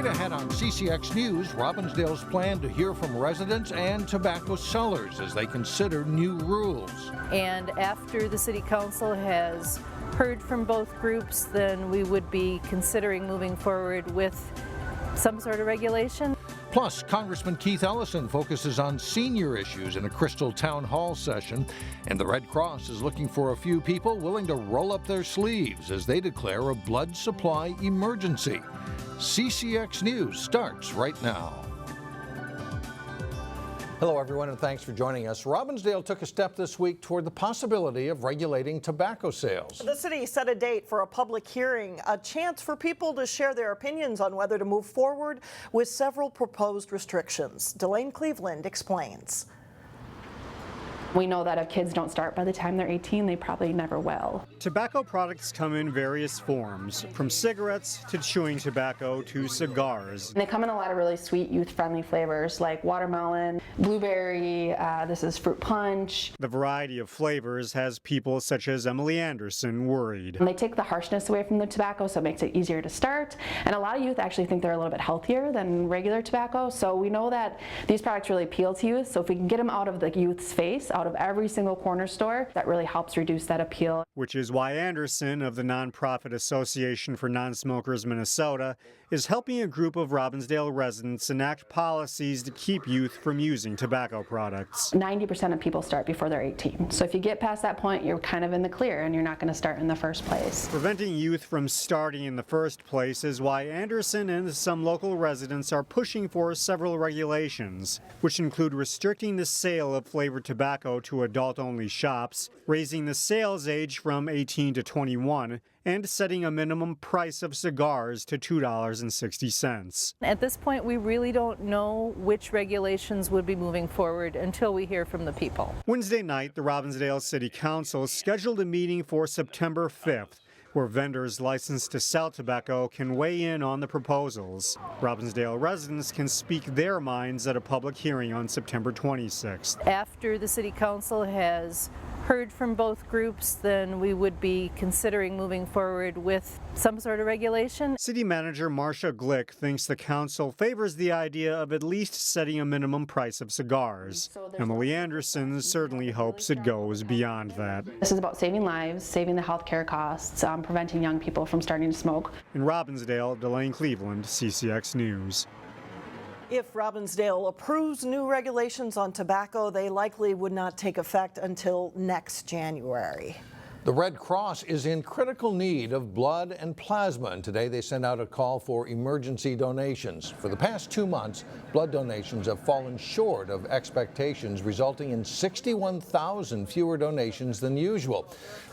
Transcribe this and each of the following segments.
Straight ahead on CCX News, Robbinsdale's plan to hear from residents and tobacco sellers as they consider new rules. And after the City Council has heard from both groups, then we would be considering moving forward with some sort of regulation. Plus, Congressman Keith Ellison focuses on senior issues in a Crystal Town Hall session, and the Red Cross is looking for a few people willing to roll up their sleeves as they declare a blood supply emergency. CCX News starts right now. Hello, everyone, and thanks for joining us. Robbinsdale took a step this week toward the possibility of regulating tobacco sales. The city set a date for a public hearing, a chance for people to share their opinions on whether to move forward with several proposed restrictions. Delane Cleveland explains. We know that if kids don't start by the time they're 18, they probably never will. Tobacco products come in various forms, from cigarettes to chewing tobacco to cigars. And they come in a lot of really sweet, youth-friendly flavors like watermelon, blueberry, this is fruit punch. The variety of flavors has people such as Emily Anderson worried. And they take the harshness away from the tobacco, so it makes it easier to start. And a lot of youth actually think they're a little bit healthier than regular tobacco, so we know that these products really appeal to youth. So if we can get them out of the youth's face, out of every single corner store, that really helps reduce that appeal. Which is why Anderson of the nonprofit Association for Non-Smokers Minnesota is helping a group of Robbinsdale residents enact policies to keep youth from using tobacco products. 90% of people start before they're 18. So if you get past that point, you're kind of in the clear and you're not going to start in the first place. Preventing youth from starting in the first place is why Anderson and some local residents are pushing for several regulations, which include restricting the sale of flavored tobacco to adult-only shops, raising the sales age from 18 to 21, and setting a minimum price of cigars to $2.60. At this point, we really don't know which regulations would be moving forward until we hear from the people. Wednesday night, the Robbinsdale City Council scheduled a meeting for September 5th, where vendors licensed to sell tobacco can weigh in on the proposals. Robbinsdale residents can speak their minds at a public hearing on September 26th. After the City Council has heard from both groups, then we would be considering moving forward with some sort of regulation. City Manager Marcia Glick thinks the council favors the idea of at least setting a minimum price of cigars. Emily Anderson certainly hopes it goes beyond that. This is about saving lives, saving the health care costs, preventing young people from starting to smoke. In Robbinsdale, Delane Cleveland, CCX News. If Robbinsdale approves new regulations on tobacco, they likely would not take effect until next January. The Red Cross is in critical need of blood and plasma, and today they sent out a call for emergency donations. For the past 2 months, blood donations have fallen short of expectations, resulting in 61,000 fewer donations than usual.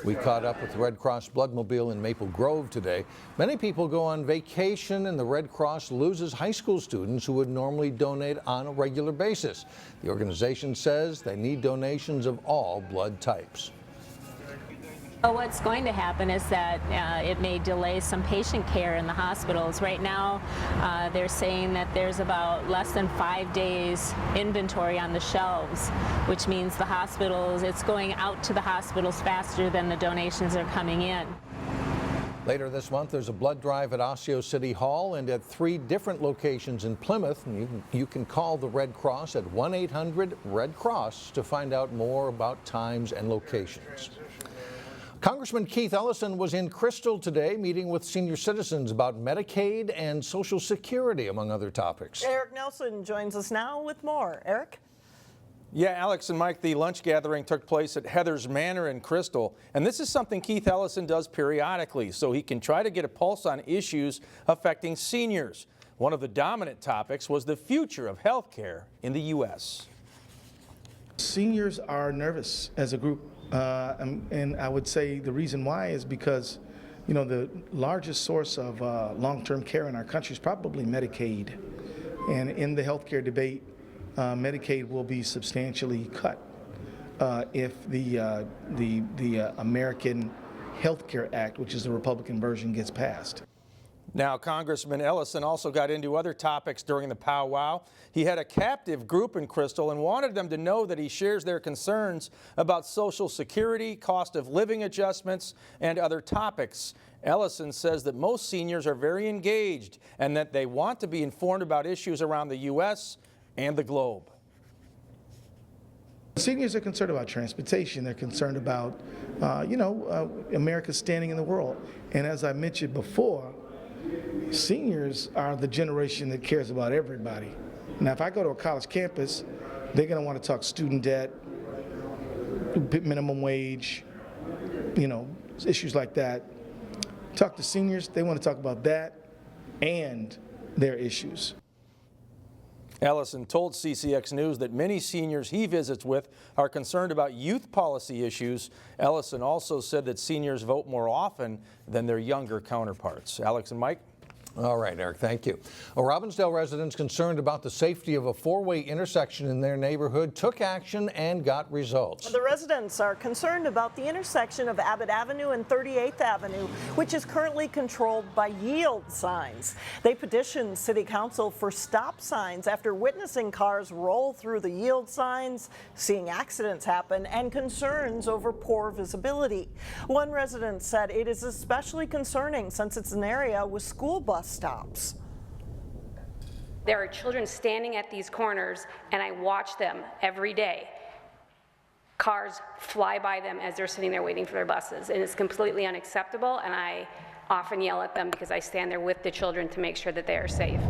We caught up with the Red Cross Bloodmobile in Maple Grove today. Many people go on vacation, and the Red Cross loses high school students who would normally donate on a regular basis. The organization says they need donations of all blood types. What's going to happen is that it may delay some patient care in the hospitals. Right now, they're saying that there's about less than 5 days inventory on the shelves, which means the hospitals, it's going out to the hospitals faster than the donations are coming in. Later this month, there's a blood drive at Osseo City Hall and at 3 different locations in Plymouth. And you can call the Red Cross at 1-800-RED-CROSS to find out more about times and locations. Congressman Keith Ellison was in Crystal today meeting with senior citizens about Medicaid and Social Security, among other topics. Eric Nelson joins us now with more. Eric? Yeah, Alex and Mike, the lunch gathering took place at Heather's Manor in Crystal, and this is something Keith Ellison does periodically, so he can try to get a pulse on issues affecting seniors. One of the dominant topics was the future of health care in the U.S. Seniors are nervous as a group. And I would say the reason why is because, you know, the largest source of long-term care in our country is probably Medicaid. And in the healthcare debate, Medicaid will be substantially cut if the American Health Care Act, which is the Republican version, gets passed. Now, Congressman Ellison also got into other topics during the powwow. He had a captive group in Crystal and wanted them to know that he shares their concerns about Social Security, cost of living adjustments, and other topics. Ellison says that most seniors are very engaged and that they want to be informed about issues around the U.S. and the globe. Seniors are concerned about transportation. They're concerned about, America's standing in the world. And as I mentioned before, seniors are the generation that cares about everybody. Now, if I go to a college campus, they're going to want to talk student debt, minimum wage, issues like that. Talk to seniors, they want to talk about that and their issues. Ellison told CCX News that many seniors he visits with are concerned about youth policy issues. Ellison also said that seniors vote more often than their younger counterparts. Alex and Mike? All right, Eric, thank you. Robbinsdale residents concerned about the safety of a four-way intersection in their neighborhood took action and got results. The residents are concerned about the intersection of Abbott Avenue and 38th Avenue, which is currently controlled by yield signs. They petitioned City Council for stop signs after witnessing cars roll through the yield signs, seeing accidents happen, and concerns over poor visibility. One resident said it is especially concerning since it's an area with school bus stops. There are children standing at these corners, and I watch them every day. Cars fly by them as they're sitting there waiting for their buses, and it's completely unacceptable, and I often yell at them because I stand there with the children to make sure that they are safe.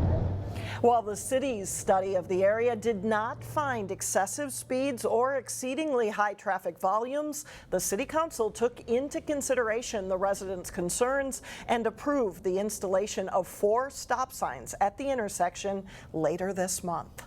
While the city's study of the area did not find excessive speeds or exceedingly high traffic volumes, the City Council took into consideration the residents' concerns and approved the installation of 4 stop signs at the intersection later this month.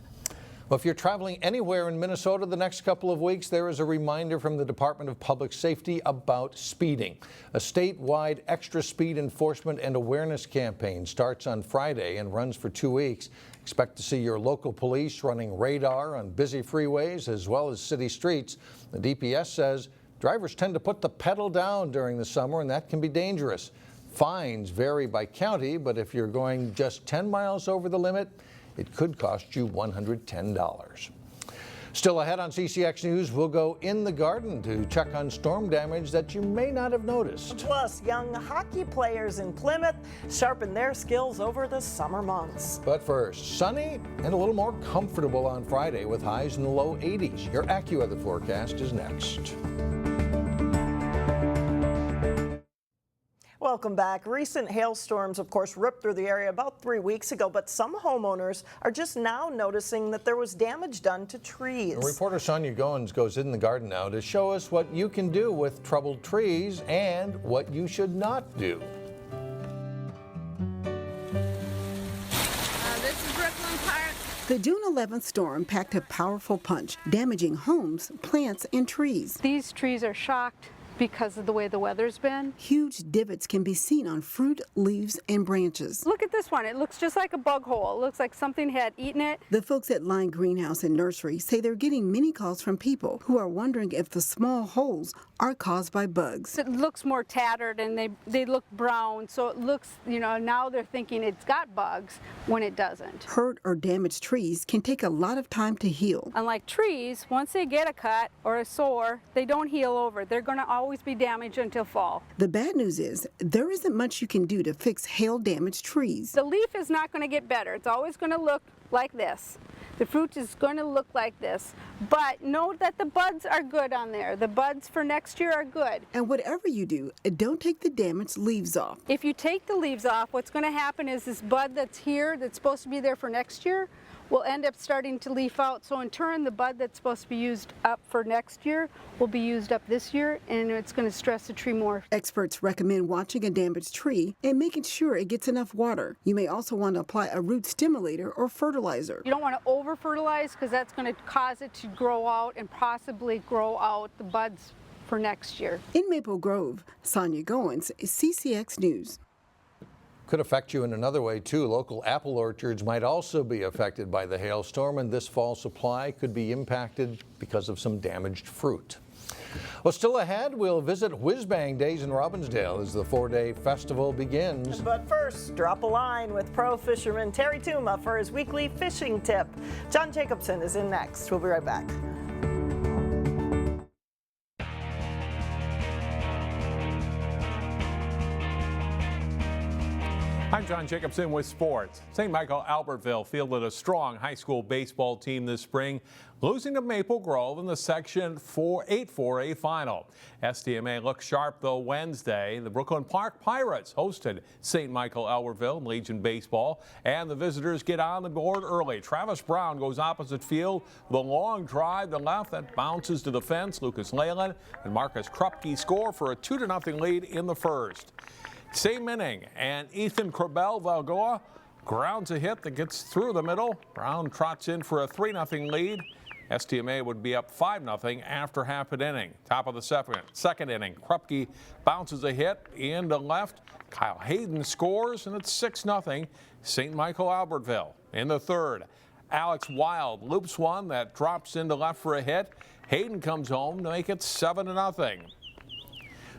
Well, if you're traveling anywhere in Minnesota the next couple of weeks, there is a reminder from the Department of Public Safety about speeding. A statewide extra speed enforcement and awareness campaign starts on Friday and runs for 2 weeks. Expect to see your local police running radar on busy freeways as well as city streets. The DPS says drivers tend to put the pedal down during the summer, and that can be dangerous. Fines vary by county, but if you're going just 10 miles over the limit, it could cost you $110. Still ahead on CCX News, we'll go in the garden to check on storm damage that you may not have noticed. Plus, young hockey players in Plymouth sharpen their skills over the summer months. But first, sunny and a little more comfortable on Friday with highs in the low 80s. Your AccuWeather forecast is next. Welcome back. Recent hailstorms, of course, ripped through the area about 3 weeks ago, but some homeowners are just now noticing that there was damage done to trees. Reporter Sonia Goins goes in the garden now to show us what you can do with troubled trees and what you should not do. This is Brooklyn Park. The June 11th storm packed a powerful punch, damaging homes, plants, and trees. These trees are shocked because of the way the weather's been. Huge divots can be seen on fruit, leaves, and branches. Look at this one. It looks just like a bug hole. It looks like something had eaten it. The folks at Line Greenhouse and Nursery say they're getting many calls from people who are wondering if the small holes are caused by bugs. It looks more tattered and they look brown, so it looks, now they're thinking it's got bugs when it doesn't. Hurt or damaged trees can take a lot of time to heal. Unlike trees, once they get a cut or a sore, they don't heal over. They're going to always be damaged until fall. The bad news is there isn't much you can do to fix hail-damaged trees. The leaf is not going to get better. It's always going to look like this. The fruit is going to look like this, but know that the buds are good on there. The buds for next year are good. And whatever you do, don't take the damaged leaves off. If you take the leaves off, what's going to happen is this bud that's here, that's supposed to be there for next year, will end up starting to leaf out. So in turn, the bud that's supposed to be used up for next year will be used up this year, and it's going to stress the tree more. Experts recommend watching a damaged tree and making sure it gets enough water. You may also want to apply a root stimulator or fertilizer. You don't want to over-fertilize because that's going to cause it to grow out and possibly grow out the buds for next year. In Maple Grove, Sonia Goins, CCX News. Could affect you in another way too. Local apple orchards might also be affected by the hailstorm, and this fall supply could be impacted because of some damaged fruit. Well, still ahead, we'll visit Whiz Bang Days in Robbinsdale as the 4-day festival begins. But first, drop a line with pro fisherman Terry Tuma for his weekly fishing tip. John Jacobson is in next. We'll be right back. I'm John Jacobson with sports. St. Michael Albertville fielded a strong high school baseball team this spring, losing to Maple Grove in the Section 8-4A final. STMA looked sharp though Wednesday. The Brooklyn Park Pirates hosted St. Michael Albertville in Legion Baseball, and the visitors get on the board early. Travis Brown goes opposite field. The long drive to left that bounces to the fence. Lucas Leyland and Marcus Krupke score for a 2-0 lead in the first. Same inning, and Ethan Corbell Valgoa grounds a hit that gets through the middle. Brown trots in for a 3-0 lead. STMA would be up 5-0 after half an inning. Top of the second inning, Krupke bounces a hit into left. Kyle Hayden scores, and it's 6-0 St. Michael Albertville. In the third, Alex Wild loops one that drops into left for a hit. Hayden comes home to make it 7-0.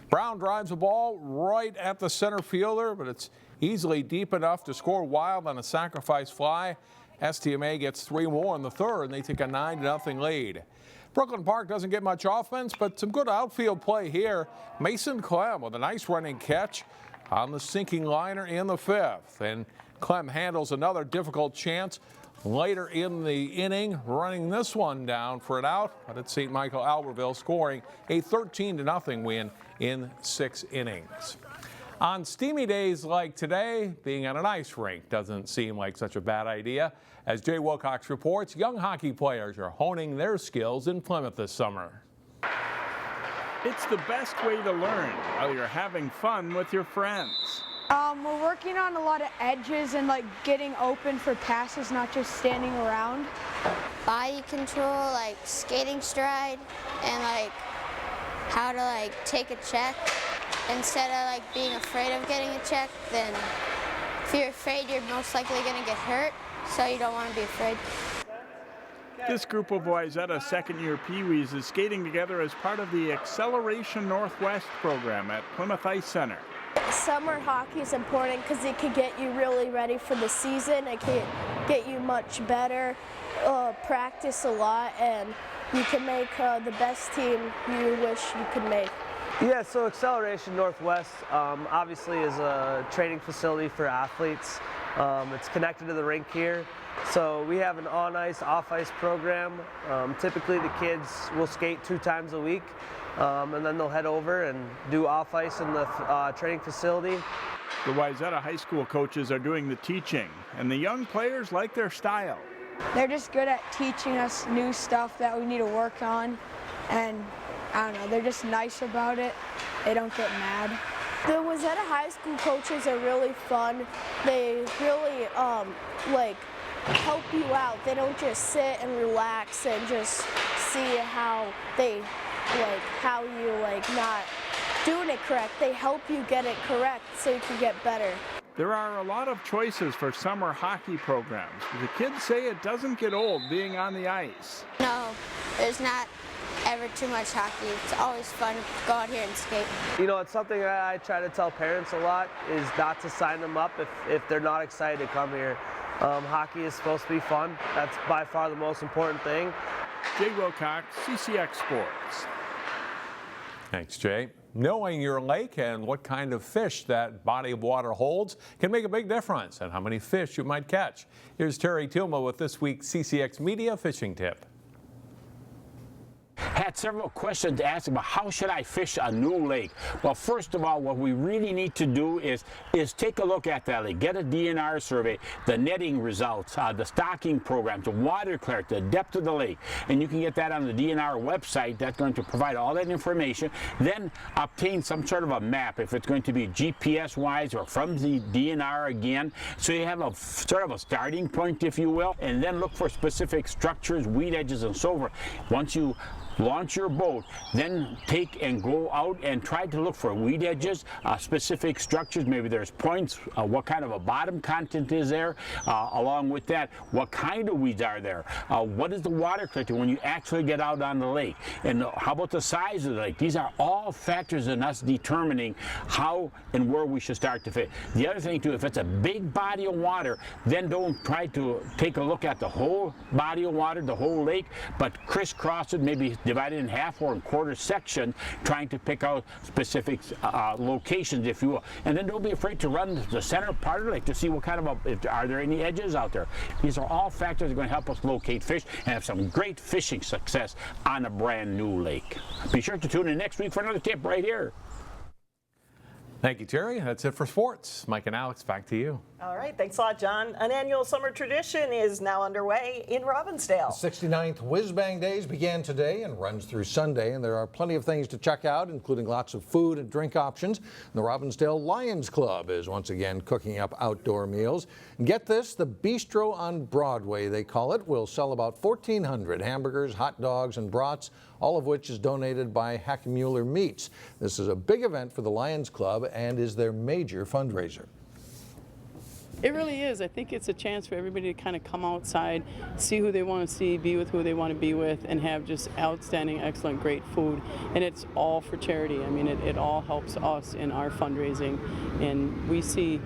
Brown drives the ball right at the center fielder, but it's easily deep enough to score Wild on a sacrifice fly. STMA gets 3 more in the third, and they take a 9-0 lead. Brooklyn Park doesn't get much offense, but some good outfield play here. Mason Clem with a nice running catch on the sinking liner in the fifth. And Clem handles another difficult chance later in the inning, running this one down for an out, but it's St. Michael Albertville scoring a 13-0 win in 6 innings. On steamy days like today, being on an ice rink doesn't seem like such a bad idea. As Jay Wilcox reports, young hockey players are honing their skills in Plymouth this summer. It's the best way to learn while you're having fun with your friends. We're working on a lot of edges and like getting open for passes, not just standing around. Body control, like skating stride, and like how to like take a check instead of like being afraid of getting a check. Then if you're afraid, you're most likely going to get hurt, so you don't want to be afraid. This group of Wayzata second-year Pee-wees is skating together as part of the Acceleration Northwest program at Plymouth Ice Center. Summer hockey is important because it can get you really ready for the season. It can get you much better, practice a lot, and you can make the best team you wish you could make. Yeah, so Acceleration Northwest obviously is a training facility for athletes. It's connected to the rink here. So we have an on-ice, off-ice program. Typically the kids will skate 2 times a week. And then they'll head over and do off-ice in the training facility. The Wayzata High School coaches are doing the teaching, and the young players like their style. They're just good at teaching us new stuff that we need to work on, and I don't know, they're just nice about it. They don't get mad. The Wayzata High School coaches are really fun. They really like help you out. They don't just sit and relax and just see how they how you not doing it correct. They help you get it correct so you can get better. There are a lot of choices for summer hockey programs. The kids say it doesn't get old being on the ice. No, there's not ever too much hockey. It's always fun to go out here and skate. You know, it's something that I try to tell parents a lot is not to sign them up if they're not excited to come here. Hockey is supposed to be fun. That's by far the most important thing. Jay Wilcox, CCX Sports. Thanks, Jay. Knowing your lake and what kind of fish that body of water holds can make a big difference in how many fish you might catch. Here's Terry Tuma with this week's CCX Media Fishing Tip. Had several questions to ask about how should I fish a new lake. Well, first of all, what we really need to do is take a look at that lake, get a DNR survey, the netting results, the stocking programs, the water clarity, the depth of the lake, and you can get that on the DNR website. That's going to provide all that information. Then obtain some sort of a map, if it's going to be GPS wise or from the DNR again, so you have a sort of a starting point, if you will, and then look for specific structures, weed edges, and so forth. Once you launch your boat, then take and go out and try to look for weed edges, specific structures. Maybe there's points, what kind of a bottom content is there, along with that, what kind of weeds are there, what is the water collector when you actually get out on the lake, and how about the size of the lake. These are all factors in us determining how and where we should start to fish. The other thing too, if it's a big body of water, then don't try to take a look at the whole body of water, the whole lake, but crisscross it, maybe divide it in half or in quarter section, trying to pick out specific locations, if you will. And then don't be afraid to run the center part of the lake to see what kind of are there any edges out there. These are all factors that are going to help us locate fish and have some great fishing success on a brand new lake. Be sure to tune in next week for another tip right here. Thank you, Terry. That's it for sports. Mike and Alex, back to you. All right, thanks a lot, John. An annual summer tradition is now underway in Robbinsdale. The 69th Whiz Bang Days began today and runs through Sunday, and there are plenty of things to check out, including lots of food and drink options. The Robbinsdale Lions Club is once again cooking up outdoor meals. And get this, the Bistro on Broadway, they call it, will sell about 1,400 hamburgers, hot dogs, and brats, all of which is donated by Hackmuller Meats. This is a big event for the Lions Club and is their major fundraiser. It really is. I think it's a chance for everybody to kind of come outside, see who they want to see, be with who they want to be with, and have just outstanding, excellent, great food. And it's all for charity. I mean, it all helps us in our fundraising. And we see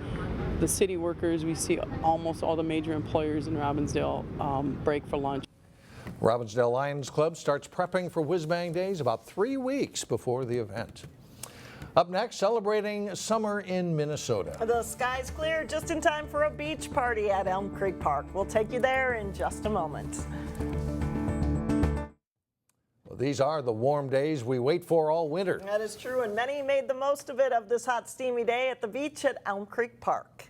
the city workers, we see almost all the major employers in Robbinsdale break for lunch. Robbinsdale Lions Club starts prepping for Whiz Bang Days about 3 weeks before the event. Up next, celebrating summer in Minnesota. The sky's clear just in time for a beach party at Elm Creek Park. We'll take you there in just a moment. Well, these are the warm days we wait for all winter. That is true, and many made the most of it of this hot, steamy day at the beach at Elm Creek Park.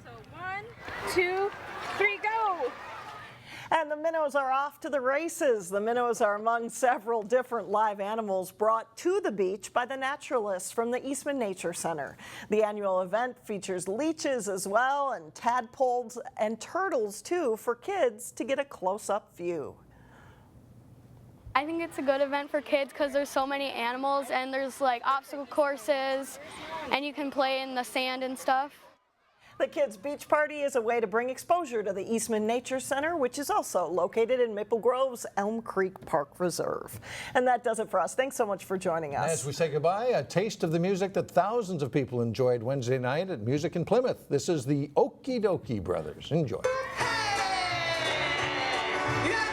So 1, 2, 3, go! And the minnows are off to the races. The minnows are among several different live animals brought to the beach by the naturalists from the Eastman Nature Center. The annual event features leeches as well, and tadpoles and turtles too, for kids to get a close-up view. I think it's a good event for kids because there's so many animals and there's like obstacle courses and you can play in the sand and stuff. The Kids Beach Party is a way to bring exposure to the Eastman Nature Center, which is also located in Maple Grove's Elm Creek Park Reserve. And that does it for us. Thanks so much for joining us. As we say goodbye, a taste of the music that thousands of people enjoyed Wednesday night at Music in Plymouth. This is the Okie Dokie Brothers. Enjoy. Yeah!